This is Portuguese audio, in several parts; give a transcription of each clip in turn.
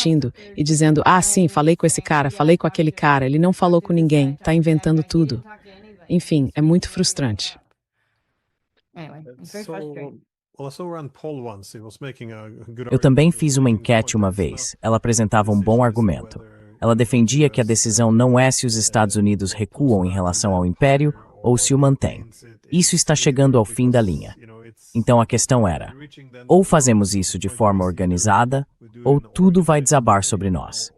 mentindo e dizendo, ah, sim, falei com esse cara, falei com aquele cara, ele não falou com ninguém, tá inventando tudo. Enfim, é muito frustrante. Eu também fiz uma enquete uma vez. Ela apresentava um bom argumento. Ela defendia que a decisão não é se os Estados Unidos recuam em relação ao Império ou se o mantém. Isso está chegando ao fim da linha. Então a questão era, ou fazemos isso de forma organizada, ou tudo vai desabar sobre nós.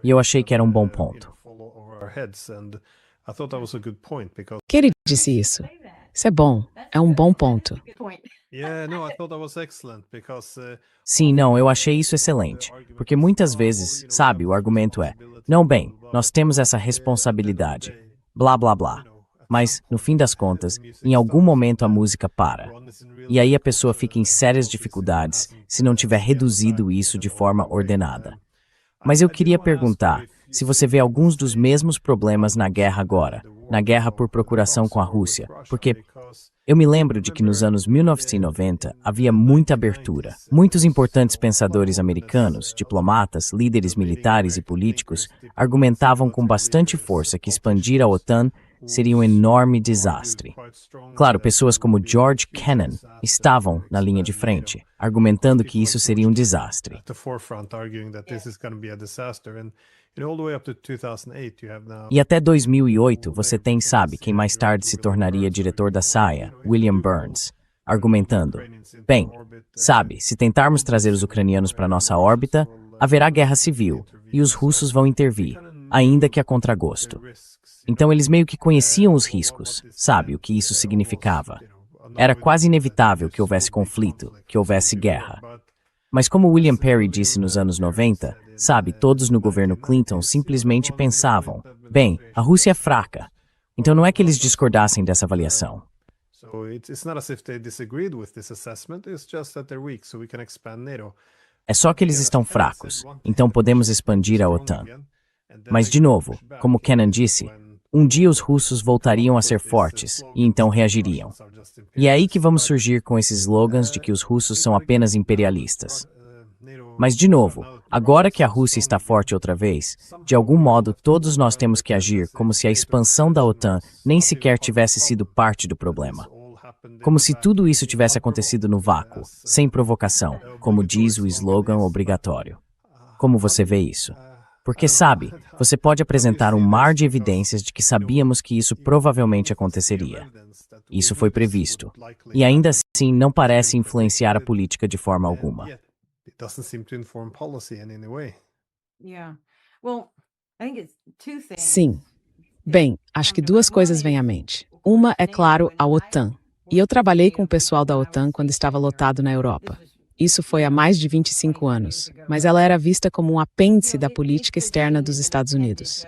E eu achei que era um bom ponto. Que ele disse isso? Isso é bom, é um bom ponto. Sim, não, eu achei isso excelente. Porque muitas vezes, sabe, o argumento é, não, bem, nós temos essa responsabilidade, blá, blá, blá. Mas, no fim das contas, em algum momento a música para. E aí a pessoa fica em sérias dificuldades se não tiver reduzido isso de forma ordenada. Mas eu queria perguntar se você vê alguns dos mesmos problemas na guerra agora, na guerra por procuração com a Rússia, porque eu me lembro de que nos anos 1990 havia muita abertura. Muitos importantes pensadores americanos, diplomatas, líderes militares e políticos argumentavam com bastante força que expandir a OTAN seria um enorme desastre. Claro, pessoas como George Kennan estavam na linha de frente, argumentando que isso seria um desastre. E até 2008, você tem, sabe, quem mais tarde se tornaria diretor da SAIA, William Burns, argumentando, bem, sabe, se tentarmos trazer os ucranianos para nossa órbita, haverá guerra civil e os russos vão intervir, ainda que a contragosto. Então eles meio que conheciam os riscos, sabe, o que isso significava. Era quase inevitável que houvesse conflito, que houvesse guerra. Mas como William Perry disse nos anos 90, sabe, todos no governo Clinton simplesmente pensavam, bem, a Rússia é fraca. Então não é que eles discordassem dessa avaliação. É só que eles estão fracos, então podemos expandir a OTAN. Mas de novo, como Kennan disse, um dia os russos voltariam a ser fortes e então reagiriam. E é aí que vamos surgir com esses slogans de que os russos são apenas imperialistas. Mas de novo, agora que a Rússia está forte outra vez, de algum modo todos nós temos que agir como se a expansão da OTAN nem sequer tivesse sido parte do problema. Como se tudo isso tivesse acontecido no vácuo, sem provocação, como diz o slogan obrigatório. Como você vê isso? Porque, sabe, você pode apresentar um mar de evidências de que sabíamos que isso provavelmente aconteceria. Isso foi previsto. E ainda assim não parece influenciar a política de forma alguma. Sim. Bem, acho que duas coisas vêm à mente. Uma é, claro, a OTAN. E eu trabalhei com o pessoal da OTAN quando estava lotado na Europa. Isso foi há mais de 25 anos, mas ela era vista como um apêndice da política externa dos Estados Unidos.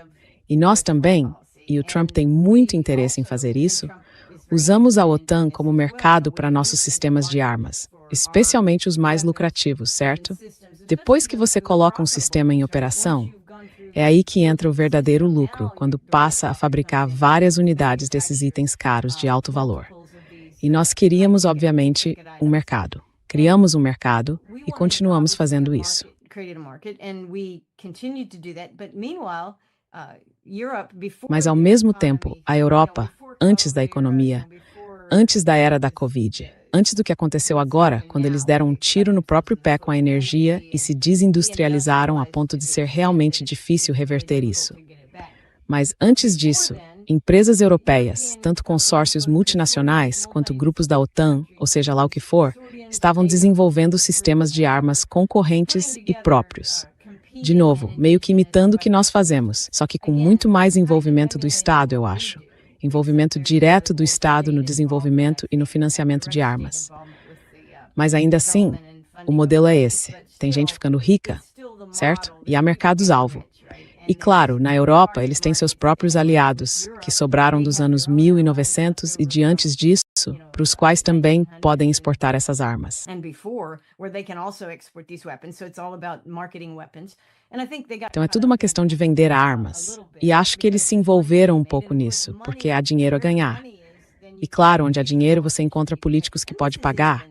E nós também, e o Trump tem muito interesse em fazer isso, usamos a OTAN como mercado para nossos sistemas de armas, especialmente os mais lucrativos, certo? Depois que você coloca um sistema em operação, é aí que entra o verdadeiro lucro, quando passa a fabricar várias unidades desses itens caros de alto valor. E nós queríamos, obviamente, um mercado. Criamos um mercado e continuamos fazendo isso. Mas, ao mesmo tempo, a Europa, antes da economia, antes da era da Covid, antes do que aconteceu agora, quando eles deram um tiro no próprio pé com a energia e se desindustrializaram a ponto de ser realmente difícil reverter isso. Mas, antes disso, empresas europeias, tanto consórcios multinacionais quanto grupos da OTAN, ou seja lá o que for, estavam desenvolvendo sistemas de armas concorrentes e próprios. De novo, meio que imitando o que nós fazemos, só que com muito mais envolvimento do Estado, eu acho. Envolvimento direto do Estado no desenvolvimento e no financiamento de armas. Mas ainda assim, o modelo é esse. Tem gente ficando rica, certo? E há mercados-alvo. E claro, na Europa, eles têm seus próprios aliados, que sobraram dos anos 1900 e de antes disso, para os quais também podem exportar essas armas. Então é tudo uma questão de vender armas. E acho que eles se envolveram um pouco nisso, porque há dinheiro a ganhar. E claro, onde há dinheiro você encontra políticos que podem pagar.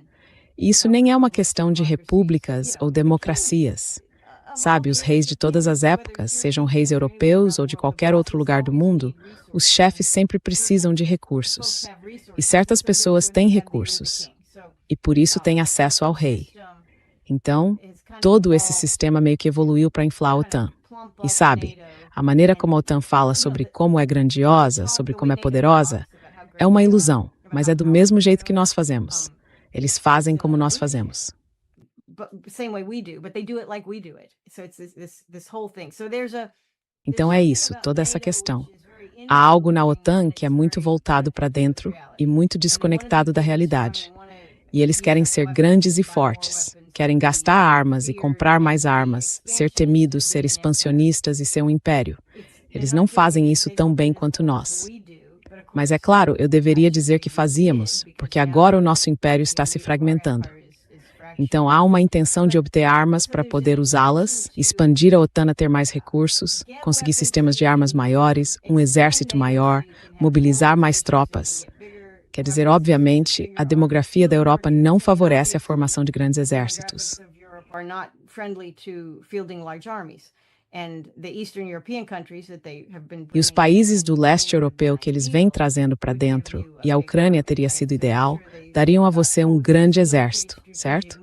E isso nem é uma questão de repúblicas ou democracias. Sabe, os reis de todas as épocas, sejam reis europeus ou de qualquer outro lugar do mundo, os chefes sempre precisam de recursos. E certas pessoas têm recursos, e por isso têm acesso ao rei. Então, todo esse sistema meio que evoluiu para inflar a OTAN. E sabe, a maneira como a OTAN fala sobre como é grandiosa, sobre como é poderosa, é uma ilusão, mas é do mesmo jeito que nós fazemos. Eles fazem como nós fazemos. Então é isso, toda essa questão. Há algo na OTAN que é muito voltado para dentro e muito desconectado da realidade. E eles querem ser grandes e fortes, querem gastar armas e comprar mais armas, ser temidos, ser expansionistas e ser um império. Eles não fazem isso tão bem quanto nós. Mas é claro, eu deveria dizer que fazíamos, porque agora o nosso império está se fragmentando. Então há uma intenção de obter armas para poder usá-las, expandir a OTAN a ter mais recursos, conseguir sistemas de armas maiores, um exército maior, mobilizar mais tropas. Quer dizer, obviamente, a demografia da Europa não favorece a formação de grandes exércitos. E os países do leste europeu que eles vêm trazendo para dentro, e a Ucrânia teria sido ideal, dariam a você um grande exército, certo?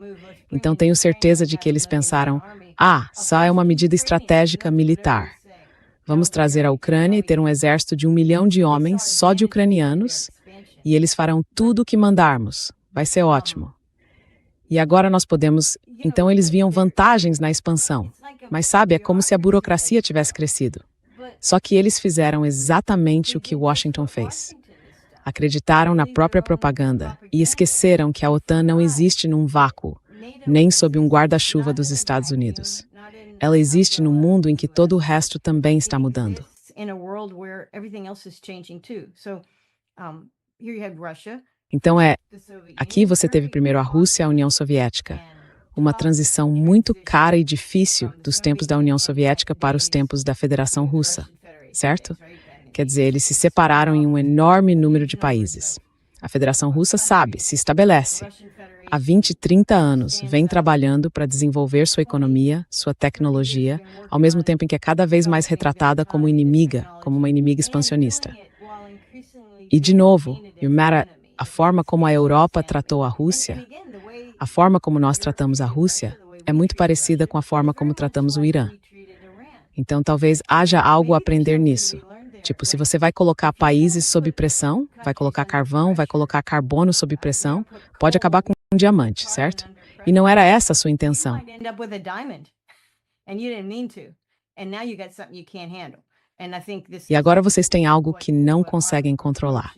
Então tenho certeza de que eles pensaram, só é uma medida estratégica militar. Vamos trazer a Ucrânia e ter um exército de 1 milhão de homens, só de ucranianos, e eles farão tudo o que mandarmos. Vai ser ótimo. E agora nós podemos... Então eles viam vantagens na expansão. Mas sabe, é como se a burocracia tivesse crescido. Só que eles fizeram exatamente o que Washington fez. Acreditaram na própria propaganda e esqueceram que a OTAN não existe num vácuo, nem sob um guarda-chuva dos Estados Unidos. Ela existe num mundo em que todo o resto também está mudando. Então aqui você teve primeiro a Rússia e a União Soviética. Uma transição muito cara e difícil dos tempos da União Soviética para os tempos da Federação Russa, certo? Quer dizer, eles se separaram em um enorme número de países. A Federação Russa sabe, se estabelece. Há 20, 30 anos, vem trabalhando para desenvolver sua economia, sua tecnologia, ao mesmo tempo em que é cada vez mais retratada como inimiga, como uma inimiga expansionista. E, de novo, a forma como a Europa tratou a Rússia, a forma como nós tratamos a Rússia, é muito parecida com a forma como tratamos o Irã. Então, talvez haja algo a aprender nisso. Tipo, se você vai colocar países sob pressão, vai colocar carvão, vai colocar carbono sob pressão, pode acabar com um diamante, certo? E não era essa a sua intenção. E agora vocês têm algo que não conseguem controlar.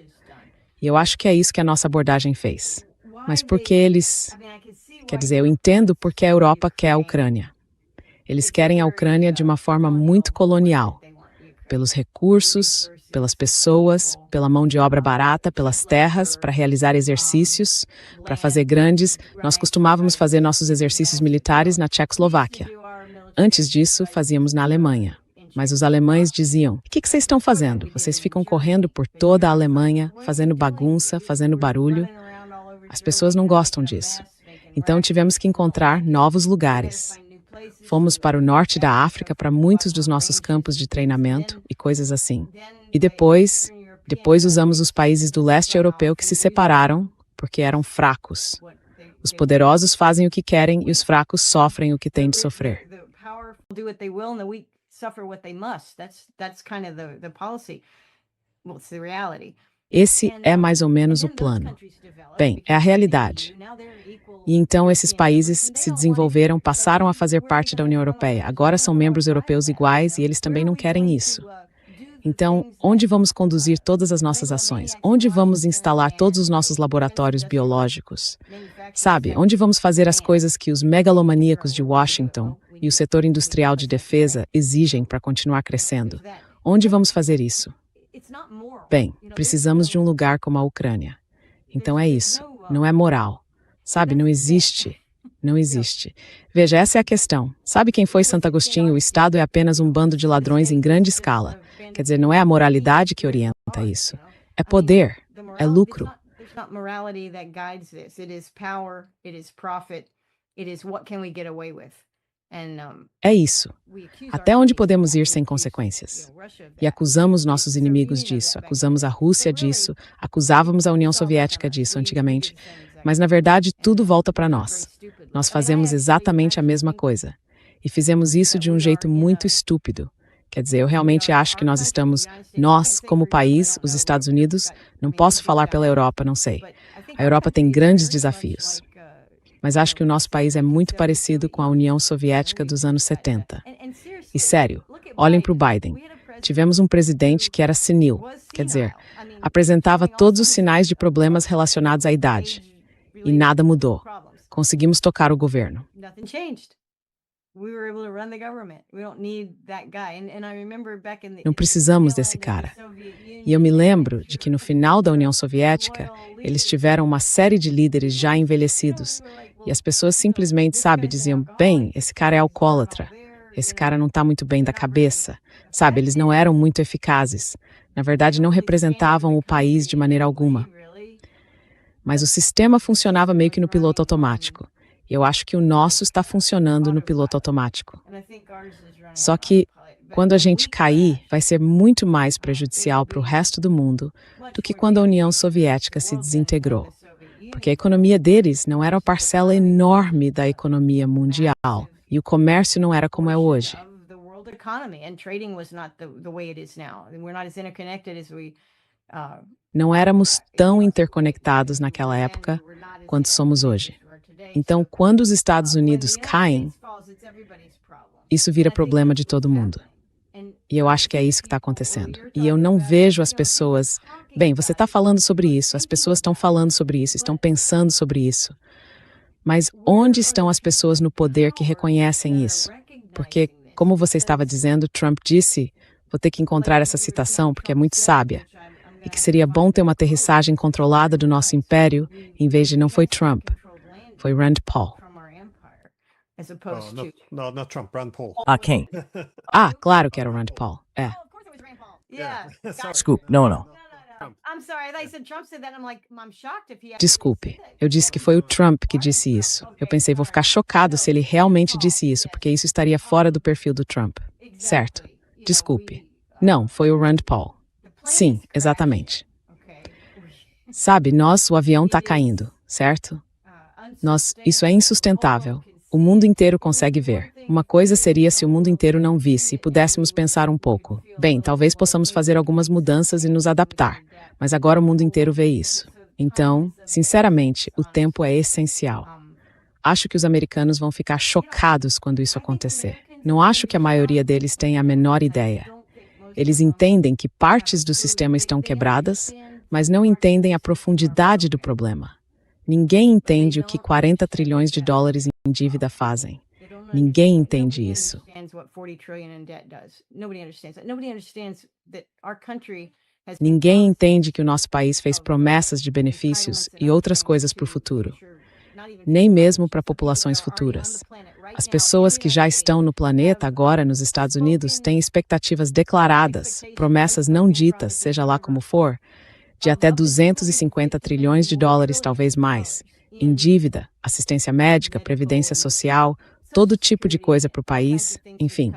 E eu acho que é isso que a nossa abordagem fez. Mas por que eles... Quer dizer, eu entendo porque a Europa quer a Ucrânia. Eles querem a Ucrânia de uma forma muito colonial. Pelos recursos, pelas pessoas, pela mão de obra barata, pelas terras, para realizar exercícios, para fazer grandes. Nós costumávamos fazer nossos exercícios militares na Tchecoslováquia. Antes disso, fazíamos na Alemanha. Mas os alemães diziam, o que vocês estão fazendo? Vocês ficam correndo por toda a Alemanha, fazendo bagunça, fazendo barulho. As pessoas não gostam disso. Então tivemos que encontrar novos lugares. Fomos para o norte da África, para muitos dos nossos campos de treinamento e coisas assim. E depois usamos os países do leste europeu que se separaram porque eram fracos. Os poderosos fazem o que querem e os fracos sofrem o que têm de sofrer. Esse é mais ou menos o plano. Bem, é a realidade. E então esses países se desenvolveram, passaram a fazer parte da União Europeia. Agora são membros europeus iguais e eles também não querem isso. Então, onde vamos conduzir todas as nossas ações? Onde vamos instalar todos os nossos laboratórios biológicos? Sabe, onde vamos fazer as coisas que os megalomaníacos de Washington e o setor industrial de defesa exigem para continuar crescendo? Onde vamos fazer isso? Bem, precisamos de um lugar como a Ucrânia. Então é isso, não é moral. Sabe, não existe. Não existe. Veja, essa é a questão. Sabe quem foi Santo Agostinho? O Estado é apenas um bando de ladrões em grande escala. Quer dizer, não é a moralidade que orienta isso. É poder, é lucro. É isso. Até onde podemos ir sem consequências? E acusamos nossos inimigos disso, acusamos a Rússia disso, acusávamos a União Soviética disso antigamente, mas na verdade tudo volta para nós. Nós fazemos exatamente a mesma coisa. E fizemos isso de um jeito muito estúpido. Quer dizer, eu realmente acho que nós, como país, os Estados Unidos, não posso falar pela Europa, não sei. A Europa tem grandes desafios. Mas acho que o nosso país é muito parecido com a União Soviética dos anos 70. E sério, olhem para o Biden. Tivemos um presidente que era senil, quer dizer, apresentava todos os sinais de problemas relacionados à idade. E nada mudou. Conseguimos tocar o governo. Não precisamos desse cara. E eu me lembro de que no final da União Soviética, eles tiveram uma série de líderes já envelhecidos. E as pessoas simplesmente, diziam, bem, esse cara é alcoólatra. Esse cara não está muito bem da cabeça. Eles não eram muito eficazes. Na verdade, não representavam o país de maneira alguma. Mas o sistema funcionava meio que no piloto automático. Eu acho que o nosso está funcionando no piloto automático. Só que, quando a gente cair, vai ser muito mais prejudicial para o resto do mundo do que quando a União Soviética se desintegrou. Porque a economia deles não era uma parcela enorme da economia mundial. E o comércio não era como é hoje. Não éramos tão interconectados naquela época quanto somos hoje. Então, quando os Estados Unidos caem, isso vira problema de todo mundo. E eu acho que é isso que está acontecendo. E eu não vejo as pessoas... Bem, você está falando sobre isso, as pessoas estão falando sobre isso, estão pensando sobre isso. Mas onde estão as pessoas no poder que reconhecem isso? Porque, como você estava dizendo, Trump disse, vou ter que encontrar essa citação porque é muito sábia, e que seria bom ter uma aterrissagem controlada do nosso império, em vez de não foi Trump, foi Rand Paul. Not Trump, Rand Paul. Quem? Claro que era o Rand Paul. É. Desculpe, não. Desculpe, eu disse que foi o Trump que disse isso. Eu pensei, vou ficar chocado se ele realmente disse isso, porque isso estaria fora do perfil do Trump. Certo. Desculpe. Não, foi o Rand Paul. Sim, exatamente. O avião está caindo, certo? Isso é insustentável. O mundo inteiro consegue ver. Uma coisa seria se o mundo inteiro não visse e pudéssemos pensar um pouco. Bem, talvez possamos fazer algumas mudanças e nos adaptar, mas agora o mundo inteiro vê isso. Então, sinceramente, o tempo é essencial. Acho que os americanos vão ficar chocados quando isso acontecer. Não acho que a maioria deles tenha a menor ideia. Eles entendem que partes do sistema estão quebradas, mas não entendem a profundidade do problema. Ninguém entende o que 40 trilhões de dólares em dívida fazem. Ninguém entende isso. Ninguém entende que o nosso país fez promessas de benefícios e outras coisas para o futuro. Nem mesmo para populações futuras. As pessoas que já estão no planeta agora, nos Estados Unidos, têm expectativas declaradas, promessas não ditas, seja lá como for, de até 250 trilhões de dólares, talvez mais, em dívida, assistência médica, previdência social, todo tipo de coisa para o país, enfim.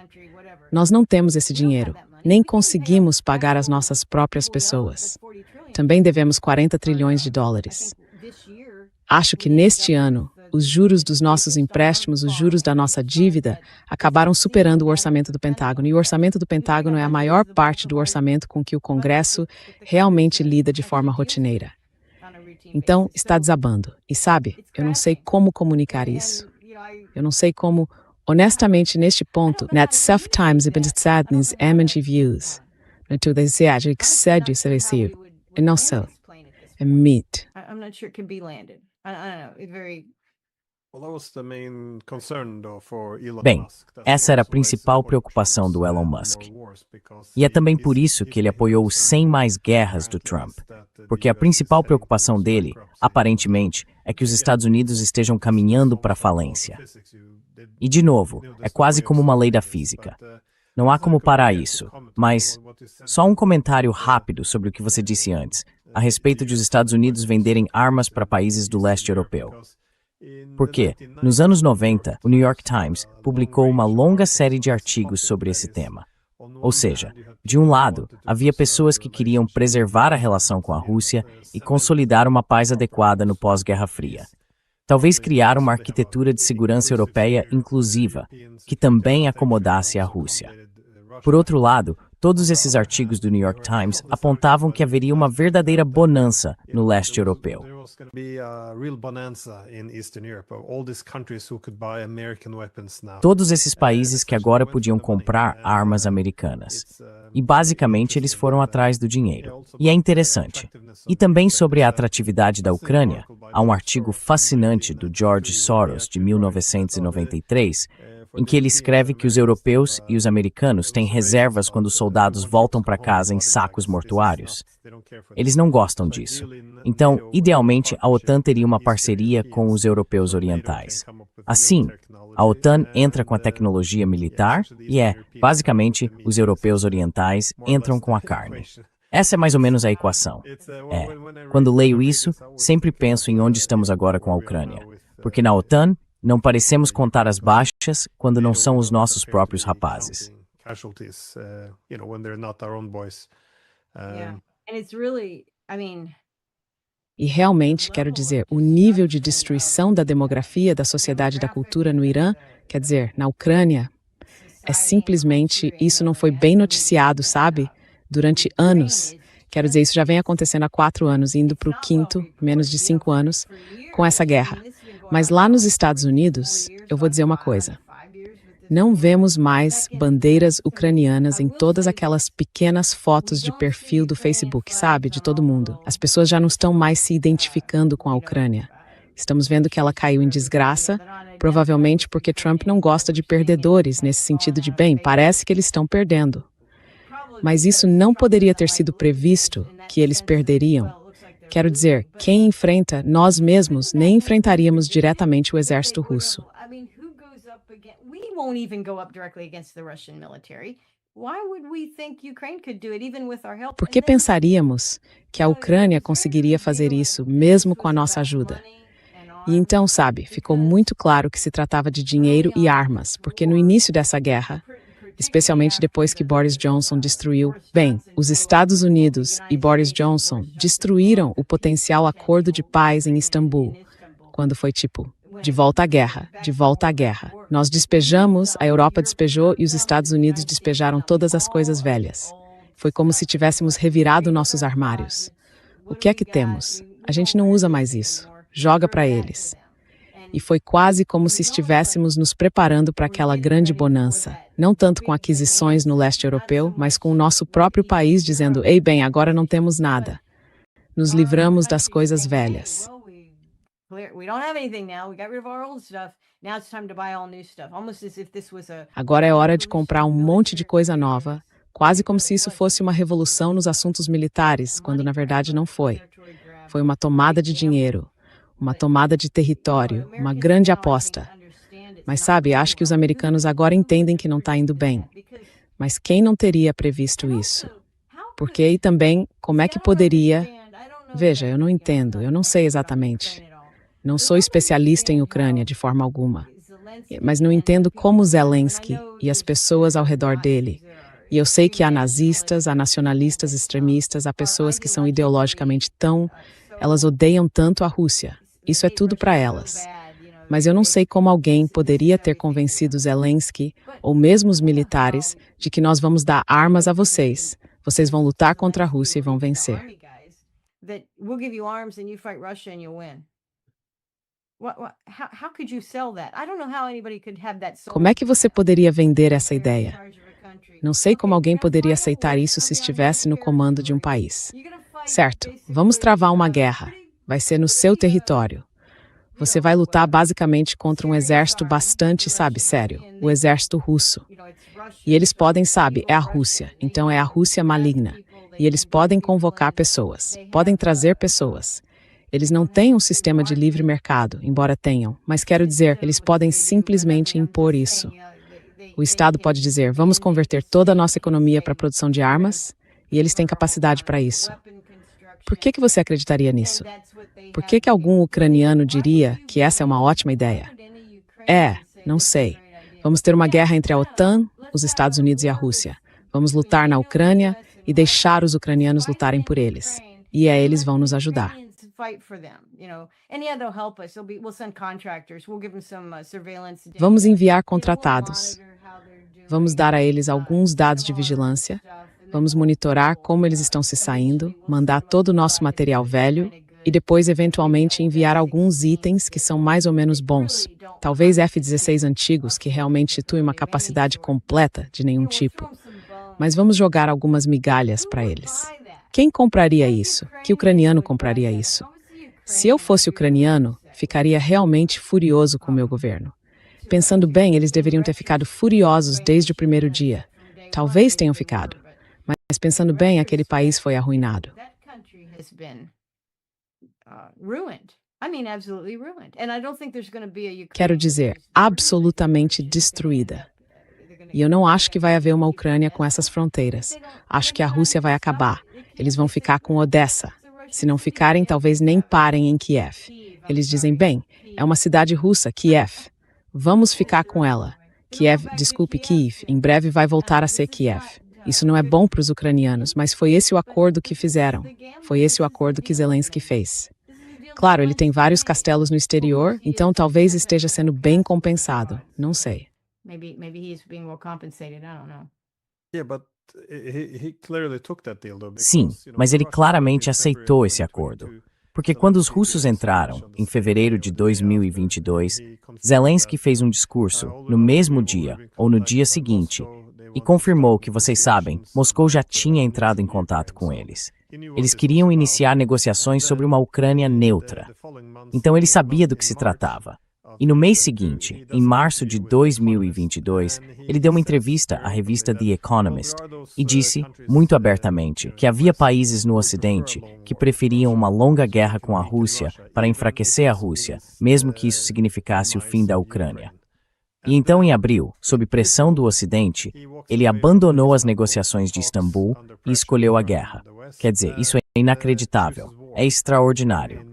Nós não temos esse dinheiro, nem conseguimos pagar as nossas próprias pessoas. Também devemos 40 trilhões de dólares. Acho que neste ano, os juros dos nossos empréstimos, os juros da nossa dívida, acabaram superando o orçamento do Pentágono. E o orçamento do Pentágono é a maior parte do orçamento com que o Congresso realmente lida de forma rotineira. Então, está desabando. E eu não sei como comunicar isso. Eu não sei como, honestamente, neste ponto, net self-times sadness views. To desejar que seja recebido. E não só. É mito. Bem, essa era a principal preocupação do Elon Musk. E é também por isso que ele apoiou os 100 mais guerras do Trump. Porque a principal preocupação dele, aparentemente, é que os Estados Unidos estejam caminhando para a falência. E, de novo, é quase como uma lei da física. Não há como parar isso. Mas, só um comentário rápido sobre o que você disse antes, a respeito de os Estados Unidos venderem armas para países do leste europeu. Porque, nos anos 90, o New York Times publicou uma longa série de artigos sobre esse tema. Ou seja, de um lado, havia pessoas que queriam preservar a relação com a Rússia e consolidar uma paz adequada no pós-Guerra Fria. Talvez criar uma arquitetura de segurança europeia inclusiva, que também acomodasse a Rússia. Por outro lado, todos esses artigos do New York Times apontavam que haveria uma verdadeira bonança no leste europeu. Todos esses países que agora podiam comprar armas americanas. E basicamente eles foram atrás do dinheiro. E é interessante. E também sobre a atratividade da Ucrânia, há um artigo fascinante do George Soros, de 1993, em que ele escreve que os europeus e os americanos têm reservas quando os soldados voltam para casa em sacos mortuários. Eles não gostam disso. Então, idealmente, a OTAN teria uma parceria com os europeus orientais. Assim, a OTAN entra com a tecnologia militar e basicamente, os europeus orientais entram com a carne. Essa é mais ou menos a equação. Quando leio isso, sempre penso em onde estamos agora com a Ucrânia. Porque na OTAN, não parecemos contar as baixas quando não são os nossos próprios rapazes. E realmente, quero dizer, o nível de destruição da demografia, da sociedade e da cultura no Irã, quer dizer, na Ucrânia, simplesmente, isso não foi bem noticiado, sabe? Durante anos. Quero dizer, isso já vem acontecendo há 4 anos, indo para o 5º, menos de 5 anos, com essa guerra. Mas lá nos Estados Unidos, eu vou dizer uma coisa. Não vemos mais bandeiras ucranianas em todas aquelas pequenas fotos de perfil do Facebook, sabe? De todo mundo. As pessoas já não estão mais se identificando com a Ucrânia. Estamos vendo que ela caiu em desgraça, provavelmente porque Trump não gosta de perdedores, nesse sentido de, bem, parece que eles estão perdendo. Mas isso não poderia ter sido previsto, que eles perderiam. Quero dizer, quem enfrenta, nós mesmos, nem enfrentaríamos diretamente o exército russo. Por que pensaríamos que a Ucrânia conseguiria fazer isso, mesmo com a nossa ajuda? E então, sabe, ficou muito claro que se tratava de dinheiro e armas, porque no início dessa guerra, especialmente depois que Boris Johnson destruiu, os Estados Unidos e Boris Johnson destruíram o potencial acordo de paz em Istambul, quando foi tipo, de volta à guerra, de volta à guerra. Nós despejamos, a Europa despejou e os Estados Unidos despejaram todas as coisas velhas. Foi como se tivéssemos revirado nossos armários. O que é que temos? A gente não usa mais isso. Joga para eles. E foi quase como se estivéssemos nos preparando para aquela grande bonança, não tanto com aquisições no leste europeu, mas com o nosso próprio país dizendo, ei, bem, agora não temos nada. Nos livramos das coisas velhas. Agora é hora de comprar um monte de coisa nova, quase como se isso fosse uma revolução nos assuntos militares, quando na verdade não foi. Foi uma tomada de dinheiro. Uma tomada de território, uma grande aposta. Mas sabe, acho que os americanos agora entendem que não está indo bem. Mas quem não teria previsto isso? Porque aí também, como é que poderia... Veja, eu não entendo, eu não sei exatamente. Não sou especialista em Ucrânia de forma alguma. Mas não entendo como Zelensky e as pessoas ao redor dele. E eu sei que há nazistas, há nacionalistas extremistas, há pessoas que são ideologicamente elas odeiam tanto a Rússia. Isso é tudo para elas. Mas eu não sei como alguém poderia ter convencido Zelensky, ou mesmo os militares, de que nós vamos dar armas a vocês. Vocês vão lutar contra a Rússia e vão vencer. Como é que você poderia vender essa ideia? Não sei como alguém poderia aceitar isso se estivesse no comando de um país. Certo, vamos travar uma guerra. Vai ser no seu território. Você vai lutar basicamente contra um exército bastante, sério, o exército russo. E eles podem, é a Rússia, então é a Rússia maligna. E eles podem convocar pessoas, podem trazer pessoas. Eles não têm um sistema de livre mercado, embora tenham, mas quero dizer, eles podem simplesmente impor isso. O Estado pode dizer, vamos converter toda a nossa economia para a produção de armas, e eles têm capacidade para isso. Por que você acreditaria nisso? Por que algum ucraniano diria que essa é uma ótima ideia? Não sei. Vamos ter uma guerra entre a OTAN, os Estados Unidos e a Rússia. Vamos lutar na Ucrânia e deixar os ucranianos lutarem por eles. E eles vão nos ajudar. Vamos enviar contratados. Vamos dar a eles alguns dados de vigilância. Vamos monitorar como eles estão se saindo, mandar todo o nosso material velho e depois, eventualmente, enviar alguns itens que são mais ou menos bons. Talvez F-16 antigos que realmente instituem uma capacidade completa de nenhum tipo. Mas vamos jogar algumas migalhas para eles. Quem compraria isso? Que ucraniano compraria isso? Se eu fosse ucraniano, ficaria realmente furioso com o meu governo. Pensando bem, eles deveriam ter ficado furiosos desde o primeiro dia. Talvez tenham ficado. Mas pensando bem, aquele país foi arruinado. Quero dizer, absolutamente destruída. E eu não acho que vai haver uma Ucrânia com essas fronteiras. Acho que a Rússia vai acabar. Eles vão ficar com Odessa. Se não ficarem, talvez nem parem em Kiev. Eles dizem, bem, é uma cidade russa, Kiev. Vamos ficar com ela. Kiev, em breve vai voltar a ser Kiev. Isso não é bom para os ucranianos, mas foi esse o acordo que fizeram. Foi esse o acordo que Zelensky fez. Claro, ele tem vários castelos no exterior, então talvez esteja sendo bem compensado. Não sei. Sim, mas ele claramente aceitou esse acordo. Porque quando os russos entraram, em fevereiro de 2022, Zelensky fez um discurso no mesmo dia ou no dia seguinte e confirmou que, vocês sabem, Moscou já tinha entrado em contato com eles. Eles queriam iniciar negociações sobre uma Ucrânia neutra. Então ele sabia do que se tratava. E no mês seguinte, em março de 2022, ele deu uma entrevista à revista The Economist e disse, muito abertamente, que havia países no Ocidente que preferiam uma longa guerra com a Rússia para enfraquecer a Rússia, mesmo que isso significasse o fim da Ucrânia. E então, em abril, sob pressão do Ocidente, ele abandonou as negociações de Istambul e escolheu a guerra. Quer dizer, isso é inacreditável, é extraordinário.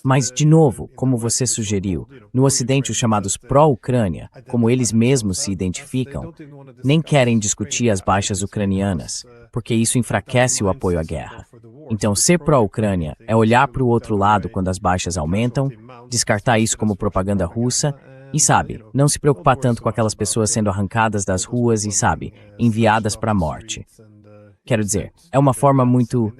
Mas, de novo, como você sugeriu, no Ocidente os chamados pró-Ucrânia, como eles mesmos se identificam, nem querem discutir as baixas ucranianas, porque isso enfraquece o apoio à guerra. Então, ser pró-Ucrânia é olhar para o outro lado quando as baixas aumentam, descartar isso como propaganda russa e, sabe, não se preocupar tanto com aquelas pessoas sendo arrancadas das ruas e, sabe, enviadas para a morte. Quero dizer, é uma forma muito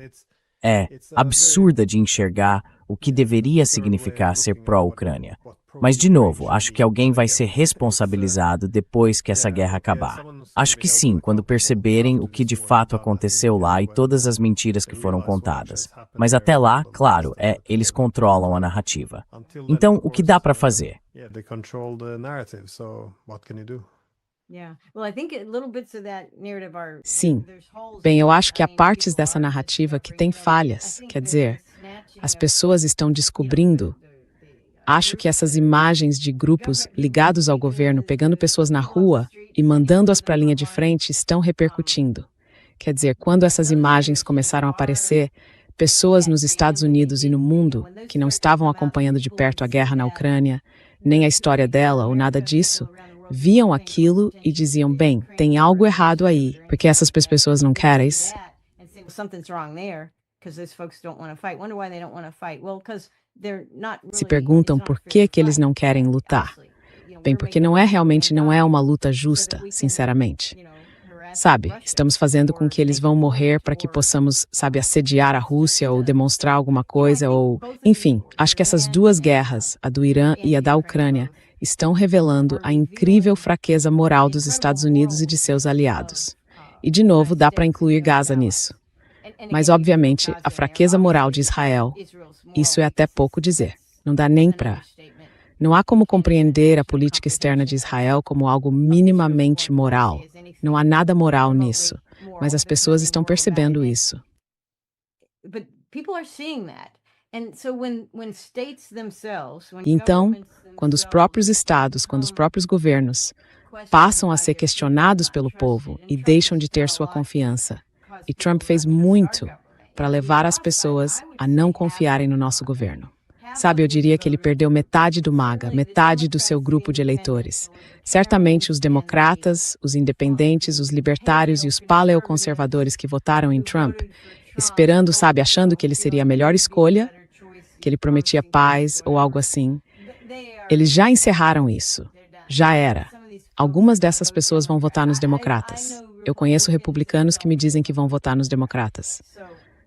absurda de enxergar o que deveria significar ser pró-Ucrânia. Mas, de novo, acho que alguém vai ser responsabilizado depois que essa guerra acabar. Acho que sim, quando perceberem o que de fato aconteceu lá e todas as mentiras que foram contadas. Mas até lá, claro, eles controlam a narrativa. Então, o que dá para fazer? Sim. Bem, eu acho que há partes dessa narrativa que têm falhas. Quer dizer, as pessoas estão descobrindo. Acho que essas imagens de grupos ligados ao governo pegando pessoas na rua e mandando-as para a linha de frente estão repercutindo. Quer dizer, quando essas imagens começaram a aparecer, pessoas nos Estados Unidos e no mundo que não estavam acompanhando de perto a guerra na Ucrânia, nem a história dela ou nada disso, viam aquilo e diziam, bem, tem algo errado aí, porque essas pessoas não querem isso. Se perguntam por que eles não querem lutar. Bem, porque não é uma luta justa, sinceramente. Sabe, estamos fazendo com que eles vão morrer para que possamos, sabe, assediar a Rússia ou demonstrar alguma coisa ou... Enfim, acho que essas duas guerras, a do Irã e a da Ucrânia, estão revelando a incrível fraqueza moral dos Estados Unidos e de seus aliados. E, de novo, dá para incluir Gaza nisso. Mas, obviamente, a fraqueza moral de Israel, isso é até pouco dizer. Não dá nem para... Não há como compreender a política externa de Israel como algo minimamente moral. Não há nada moral nisso. Mas as pessoas estão percebendo isso. Então, quando os próprios estados, quando os próprios governos passam a ser questionados pelo povo e deixam de ter sua confiança. E Trump fez muito para levar as pessoas a não confiarem no nosso governo. Sabe, eu diria que ele perdeu metade do MAGA, metade do seu grupo de eleitores. Certamente os democratas, os independentes, os libertários e os paleoconservadores que votaram em Trump, esperando, sabe, achando que ele seria a melhor escolha, que ele prometia paz ou algo assim, eles já encerraram isso. Já era. Algumas dessas pessoas vão votar nos democratas. Eu conheço republicanos que me dizem que vão votar nos democratas.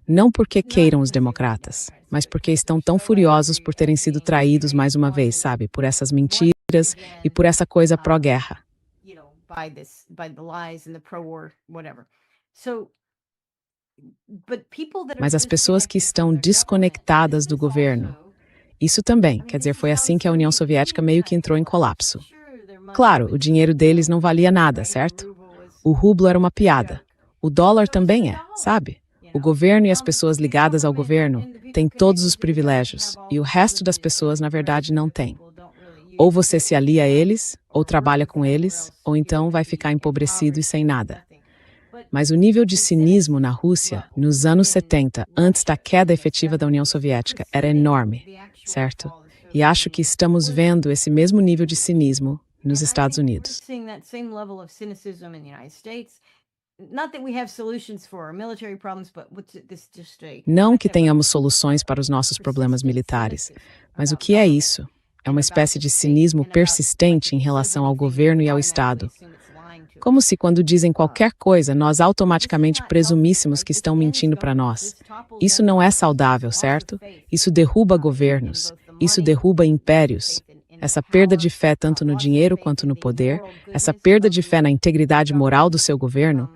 Não porque queiram os democratas, mas porque estão tão furiosos por terem sido traídos mais uma vez, sabe? Por essas mentiras e por essa coisa pró-guerra. Mas as pessoas que estão desconectadas do governo, isso também, quer dizer, foi assim que a União Soviética meio que entrou em colapso. Claro, o dinheiro deles não valia nada, certo? O rublo era uma piada. O dólar também é, sabe? O governo e as pessoas ligadas ao governo têm todos os privilégios, e o resto das pessoas, na verdade, não tem. Ou você se alia a eles, ou trabalha com eles, ou então vai ficar empobrecido e sem nada. Mas o nível de cinismo na Rússia, nos anos 70, antes da queda efetiva da União Soviética, era enorme, certo? E acho que estamos vendo esse mesmo nível de cinismo nos Estados Unidos. Não que tenhamos soluções para os nossos problemas militares, mas o que é isso? É uma espécie de cinismo persistente em relação ao governo e ao Estado. Como se, quando dizem qualquer coisa, nós automaticamente presumíssemos que estão mentindo para nós. Isso não é saudável, certo? Isso derruba governos, isso derruba impérios. Essa perda de fé tanto no dinheiro quanto no poder, essa perda de fé na integridade moral do seu governo,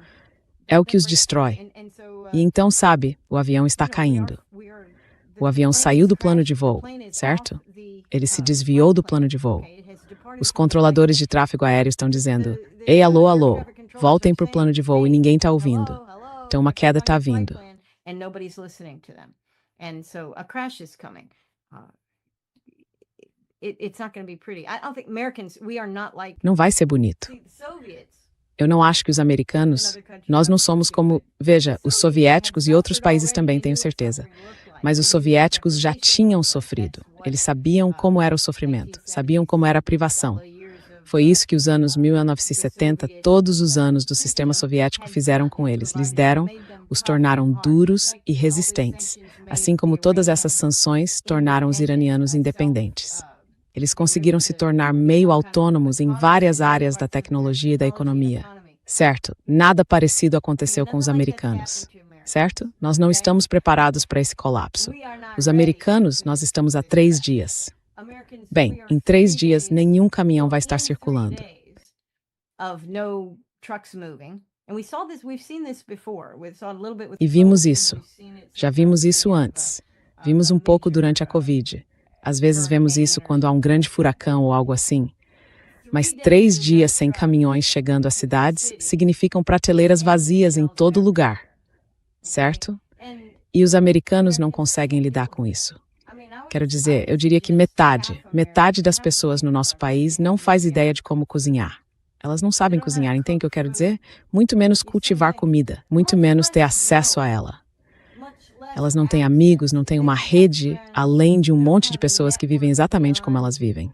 é o que os destrói. E então, sabe, o avião está caindo. O avião saiu do plano de voo, certo? Ele se desviou do plano de voo. Os controladores de tráfego aéreo estão dizendo: "Ei, alô, alô, voltem para o plano de voo", e ninguém está ouvindo. Então uma queda está vindo. Não vai ser bonito. Eu não acho que os americanos, nós não somos como, veja, os soviéticos e outros países também, tenho certeza. Mas os soviéticos já tinham sofrido. Eles sabiam como era o sofrimento, sabiam como era a privação. Foi isso que os anos 1970, todos os anos do sistema soviético fizeram com eles. Lhes deram, os tornaram duros e resistentes, assim como todas essas sanções tornaram os iranianos independentes. Eles conseguiram se tornar meio autônomos em várias áreas da tecnologia e da economia. Certo, nada parecido aconteceu com os americanos. Certo? Nós não estamos preparados para esse colapso. Os americanos, nós estamos há 3 dias. Bem, em 3 dias, nenhum caminhão vai estar circulando. E vimos isso. Já vimos isso antes. Vimos um pouco durante a Covid. Às vezes vemos isso quando há um grande furacão ou algo assim. Mas 3 dias sem caminhões chegando às cidades significam prateleiras vazias em todo lugar. Certo? E os americanos não conseguem lidar com isso. Quero dizer, eu diria que metade das pessoas no nosso país não faz ideia de como cozinhar. Elas não sabem cozinhar, entende o que eu quero dizer? Muito menos cultivar comida, muito menos ter acesso a ela. Elas não têm amigos, não têm uma rede, além de um monte de pessoas que vivem exatamente como elas vivem.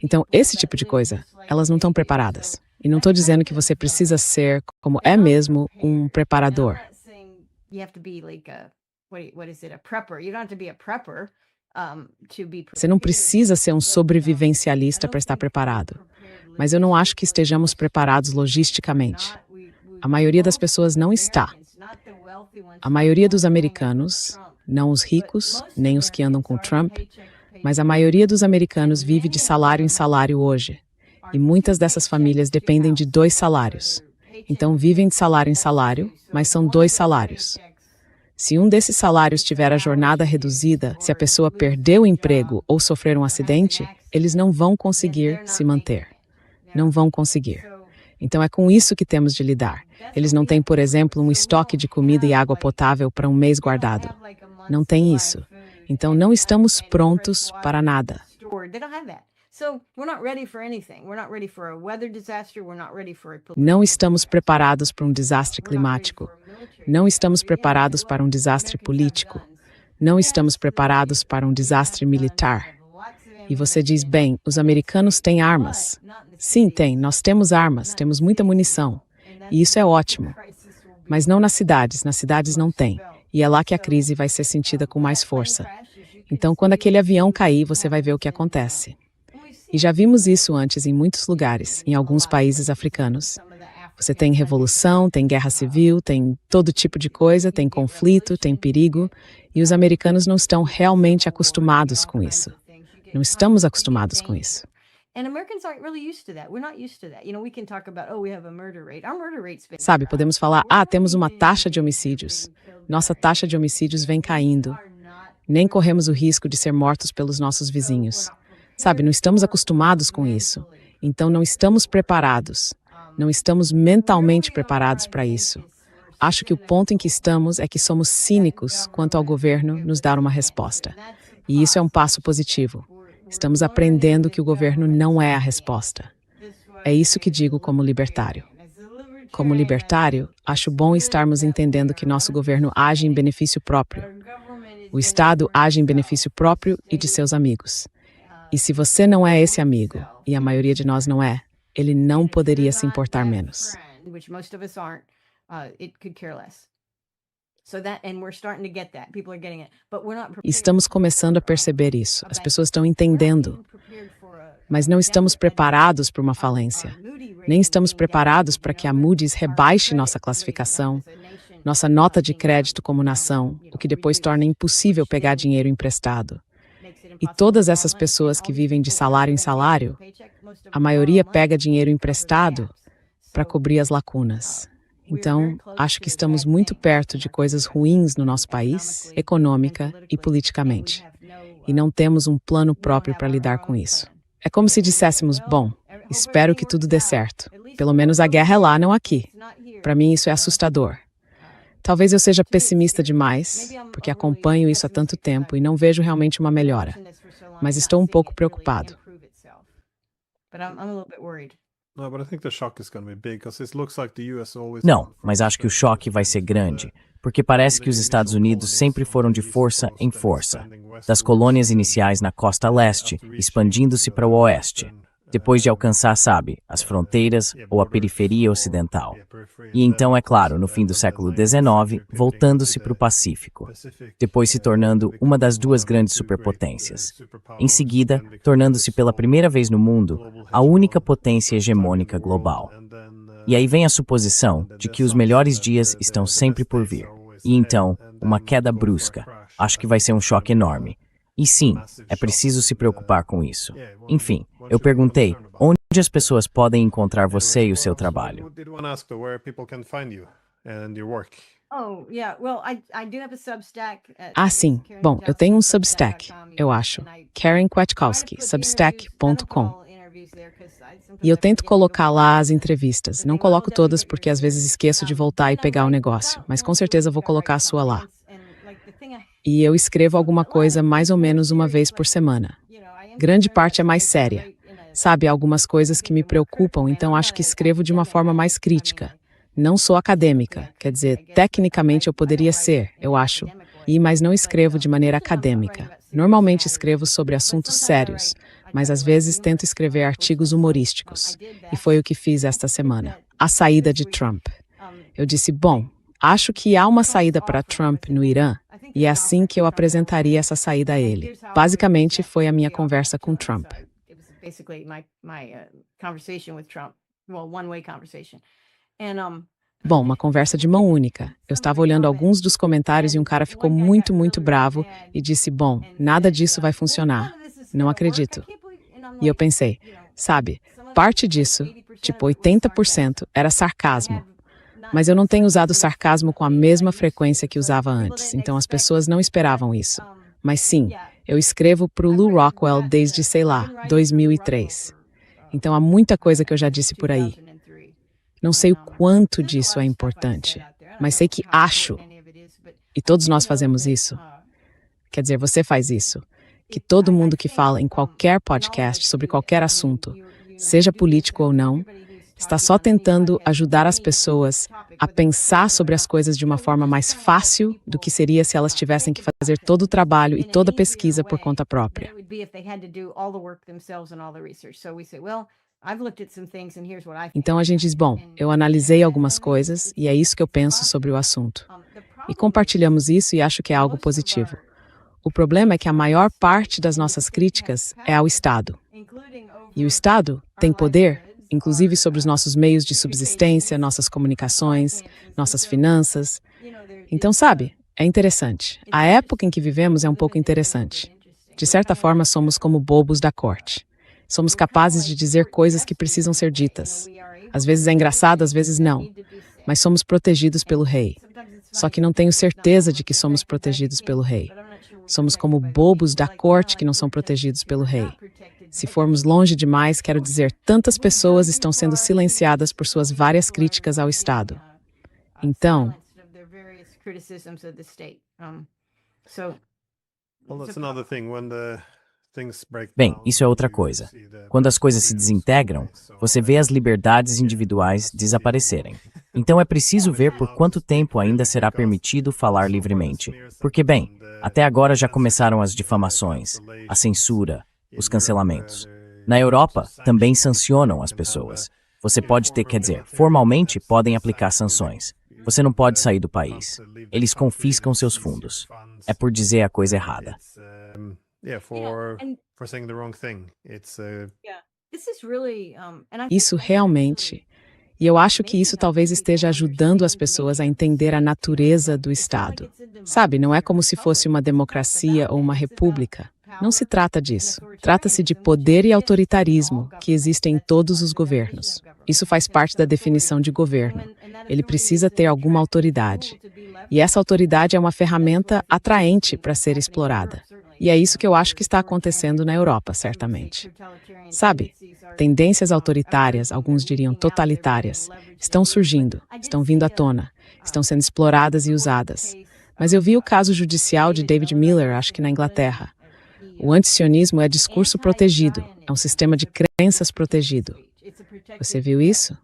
Então, esse tipo de coisa, elas não estão preparadas. E não estou dizendo que você precisa ser, como é mesmo, um preparador. Você não precisa ser um sobrevivencialista para estar preparado. Mas eu não acho que estejamos preparados logisticamente. A maioria das pessoas não está. A maioria dos americanos, não os ricos, nem os que andam com Trump, mas a maioria dos americanos vive de salário em salário hoje. E muitas dessas famílias dependem de 2 salários. Então vivem de salário em salário, mas são 2 salários. Se um desses salários tiver a jornada reduzida, se a pessoa perder o emprego ou sofrer um acidente, eles não vão conseguir se manter. Não vão conseguir. Então é com isso que temos de lidar. Eles não têm, por exemplo, um estoque de comida e água potável para um mês guardado. Não tem isso. Então não estamos prontos para nada. Não estamos preparados para um desastre climático. Não estamos preparados para um desastre político. Não estamos preparados para um desastre militar. E você diz, bem, os americanos têm armas. Sim, tem. Nós temos armas, temos muita munição. E isso é ótimo. Mas não nas cidades não tem. E é lá que a crise vai ser sentida com mais força. Então, quando aquele avião cair, você vai ver o que acontece. E já vimos isso antes em muitos lugares, em alguns países africanos. Você tem revolução, tem guerra civil, tem todo tipo de coisa, tem conflito, tem perigo, e os americanos não estão realmente acostumados com isso. Não estamos acostumados com isso. Sabe, podemos falar, temos uma taxa de homicídios. Nossa taxa de homicídios vem caindo. Nem corremos o risco de ser mortos pelos nossos vizinhos. Sabe, não estamos acostumados com isso. Então não estamos preparados. Não estamos mentalmente preparados para isso. Acho que o ponto em que estamos é que somos cínicos quanto ao governo nos dar uma resposta. E isso é um passo positivo. Estamos aprendendo que o governo não é a resposta. É isso que digo como libertário. Como libertário, acho bom estarmos entendendo que nosso governo age em benefício próprio. O Estado age em benefício próprio e de seus amigos. E se você não é esse amigo, e a maioria de nós não é, ele não poderia se importar menos. Estamos começando a perceber isso. As pessoas estão entendendo. Mas não estamos preparados para uma falência. Nem estamos preparados para que a Moody's rebaixe nossa classificação, nossa nota de crédito como nação, o que depois torna impossível pegar dinheiro emprestado. E todas essas pessoas que vivem de salário em salário, a maioria pega dinheiro emprestado para cobrir as lacunas. Então, acho que estamos muito perto de coisas ruins no nosso país, econômica e politicamente. E não temos um plano próprio para lidar com isso. É como se disséssemos, bom, espero que tudo dê certo. Pelo menos a guerra é lá, não aqui. Para mim isso é assustador. Talvez eu seja pessimista demais, porque acompanho isso há tanto tempo e não vejo realmente uma melhora. Mas estou um pouco preocupado. Não, mas acho que o choque vai ser grande, porque parece que os Estados Unidos sempre foram de força em força, das colônias iniciais na costa leste, expandindo-se para o oeste, depois de alcançar, sabe, as fronteiras ou a periferia ocidental. E então, é claro, no fim do século XIX, voltando-se para o Pacífico, depois se tornando uma das duas grandes superpotências. Em seguida, tornando-se pela primeira vez no mundo, a única potência hegemônica global. E aí vem a suposição de que os melhores dias estão sempre por vir. E então, uma queda brusca. Acho que vai ser um choque enorme. E sim, é preciso se preocupar com isso. Enfim, eu perguntei, onde as pessoas podem encontrar você e o seu trabalho? Sim. Bom, eu tenho um Substack, eu acho. Karen Kwiatkowski, substack.com. E eu tento colocar lá as entrevistas. Não coloco todas porque às vezes esqueço de voltar e pegar o negócio, mas com certeza vou colocar a sua lá. E eu escrevo alguma coisa mais ou menos uma vez por semana. Grande parte é mais séria. Sabe, algumas coisas que me preocupam, então acho que escrevo de uma forma mais crítica. Não sou acadêmica, quer dizer, tecnicamente eu poderia ser, eu acho, mas não escrevo de maneira acadêmica. Normalmente escrevo sobre assuntos sérios, mas às vezes tento escrever artigos humorísticos. E foi o que fiz esta semana. A saída de Trump. Eu disse, bom, acho que há uma saída para Trump no Irã, e é assim que eu apresentaria essa saída a ele. Basicamente, foi a minha conversa com Trump. Bom, uma conversa de mão única. Eu estava olhando alguns dos comentários e um cara ficou muito, muito bravo e disse, bom, nada disso vai funcionar. Não acredito. E eu pensei, sabe, parte disso, tipo 80%, era sarcasmo. Mas eu não tenho usado sarcasmo com a mesma frequência que usava antes, então as pessoas não esperavam isso. Mas sim, eu escrevo para o Lew Rockwell desde, sei lá, 2003. Então há muita coisa que eu já disse por aí. Não sei o quanto disso é importante, mas sei que acho. E todos nós fazemos isso. Quer dizer, você faz isso. que todo mundo que fala em qualquer podcast sobre qualquer assunto, seja político ou não, está só tentando ajudar as pessoas a pensar sobre as coisas de uma forma mais fácil do que seria se elas tivessem que fazer todo o trabalho e toda a pesquisa por conta própria. Então a gente diz, bom, eu analisei algumas coisas e é isso que eu penso sobre o assunto. E compartilhamos isso e acho que é algo positivo. O problema é que a maior parte das nossas críticas é ao Estado. E o Estado tem poder, inclusive sobre os nossos meios de subsistência, nossas comunicações, nossas finanças. Então, sabe, é interessante. A época em que vivemos é um pouco interessante. De certa forma, somos como bobos da corte. Somos capazes de dizer coisas que precisam ser ditas. Às vezes é engraçado, às vezes não. Mas somos protegidos pelo rei. Só que não tenho certeza de que somos protegidos pelo rei. Somos como bobos da corte que não são protegidos pelo rei. Se formos longe demais, quero dizer, tantas pessoas estão sendo silenciadas por suas várias críticas ao Estado. Então, Bem, isso é outra coisa. Quando as coisas se desintegram, você vê as liberdades individuais desaparecerem. Então é preciso ver por quanto tempo ainda será permitido falar livremente. Porque, bem, até agora já começaram as difamações, a censura, os cancelamentos. Na Europa, também sancionam as pessoas. Você pode ter, quer dizer, formalmente podem aplicar sanções. Você não pode sair do país. Eles confiscam seus fundos. É por dizer a coisa errada. isso realmente... E eu acho que isso talvez esteja ajudando as pessoas a entender a natureza do Estado. Sabe, não é como se fosse uma democracia ou uma república. Não se trata disso. Trata-se de poder e autoritarismo que existem em todos os governos. Isso faz parte da definição de governo. Ele precisa ter alguma autoridade. E essa autoridade é uma ferramenta atraente para ser explorada. E é isso que eu acho que está acontecendo na Europa, certamente. Sabe, tendências autoritárias, alguns diriam totalitárias, estão surgindo, estão vindo à tona, estão sendo exploradas e usadas. Mas eu vi o caso judicial de David Miller, acho que na Inglaterra. O antisionismo é discurso protegido, é um sistema de crenças protegido. Você viu isso?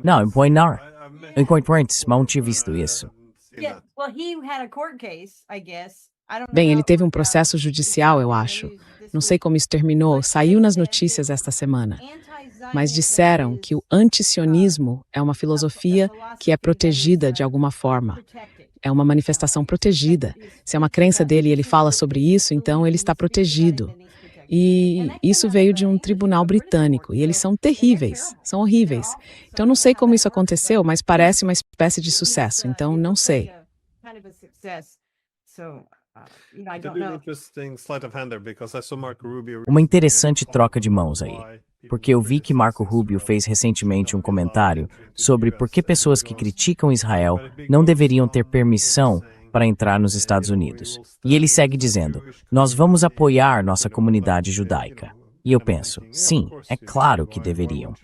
Não, em points, não tinha visto isso. Bem, ele teve um processo judicial, eu acho. Não sei como isso terminou, saiu nas notícias esta semana. Mas disseram que o antisionismo é uma filosofia que é protegida de alguma forma. É uma manifestação protegida. Se é uma crença dele e ele fala sobre isso, então ele está protegido. E isso veio de um tribunal britânico, e eles são terríveis, são horríveis. Então não sei como isso aconteceu, mas parece uma espécie de sucesso, então não sei. Uma interessante troca de mãos aí, porque eu vi que Marco Rubio fez recentemente um comentário sobre por que pessoas que criticam Israel não deveriam ter permissão para entrar nos Estados Unidos. E ele segue dizendo, nós vamos apoiar nossa comunidade judaica. E eu penso, sim, é claro que deveriam.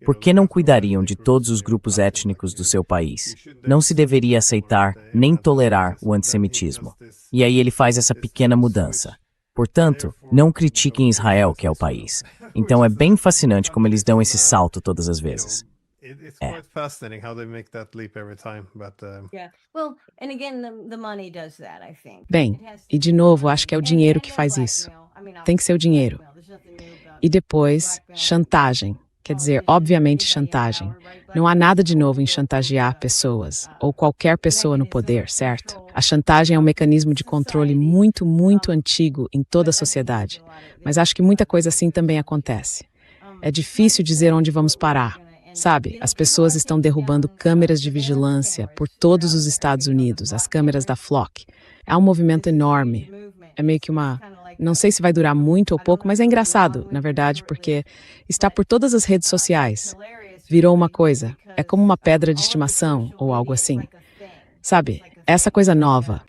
Por que não cuidariam de todos os grupos étnicos do seu país? Não se deveria aceitar nem tolerar o antissemitismo. E aí ele faz essa pequena mudança. Portanto, não critiquem Israel, que é o país. Então é bem fascinante como eles dão esse salto todas as vezes. Bem, e de novo, acho que é o dinheiro que faz isso. Tem que ser o dinheiro. E depois, chantagem. Quer dizer, obviamente chantagem. Não há nada de novo em chantagear pessoas, ou qualquer pessoa no poder, certo? A chantagem é um mecanismo de controle muito, muito antigo em toda a sociedade. Mas acho que muita coisa assim também acontece. É difícil dizer onde vamos parar. Sabe, as pessoas estão derrubando câmeras de vigilância por todos os Estados Unidos, as câmeras da Flock. Há um movimento enorme. É meio que uma... Não sei se vai durar muito ou pouco, mas é engraçado, na verdade, porque está por todas as redes sociais. Virou uma coisa. É como uma pedra de estimação ou algo assim. Sabe, essa coisa nova.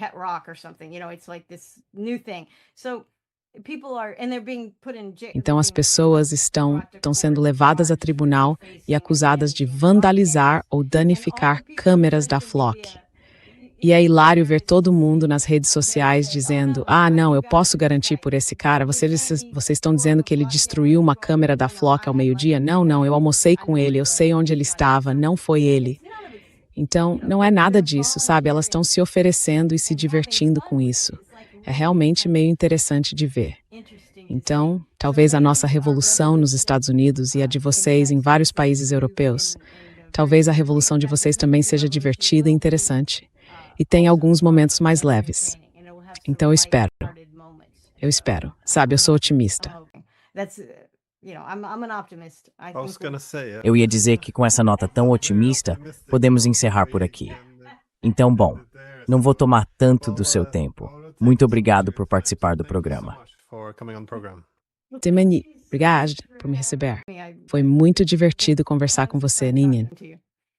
Então as pessoas estão sendo levadas a tribunal e acusadas de vandalizar ou danificar câmeras da Flock. E é hilário ver todo mundo nas redes sociais dizendo: ah, não, eu posso garantir por esse cara. Vocês estão dizendo que ele destruiu uma câmera da Flock ao meio-dia? Não, não, eu almocei com ele, eu sei onde ele estava, não foi ele. Então, não é nada disso, sabe? Elas estão se oferecendo e se divertindo com isso. É realmente meio interessante de ver. Então, talvez a nossa revolução nos Estados Unidos e a de vocês em vários países europeus, talvez a revolução de vocês também seja divertida e interessante. E tenha alguns momentos mais leves. Então, eu espero. Eu espero. Sabe, eu sou otimista. Eu ia dizer que com essa nota tão otimista, podemos encerrar por aqui. Então, bom, não vou tomar tanto do seu tempo. Muito obrigado por participar do programa. Temani, obrigada por me receber. Foi muito divertido conversar com você, Ninian.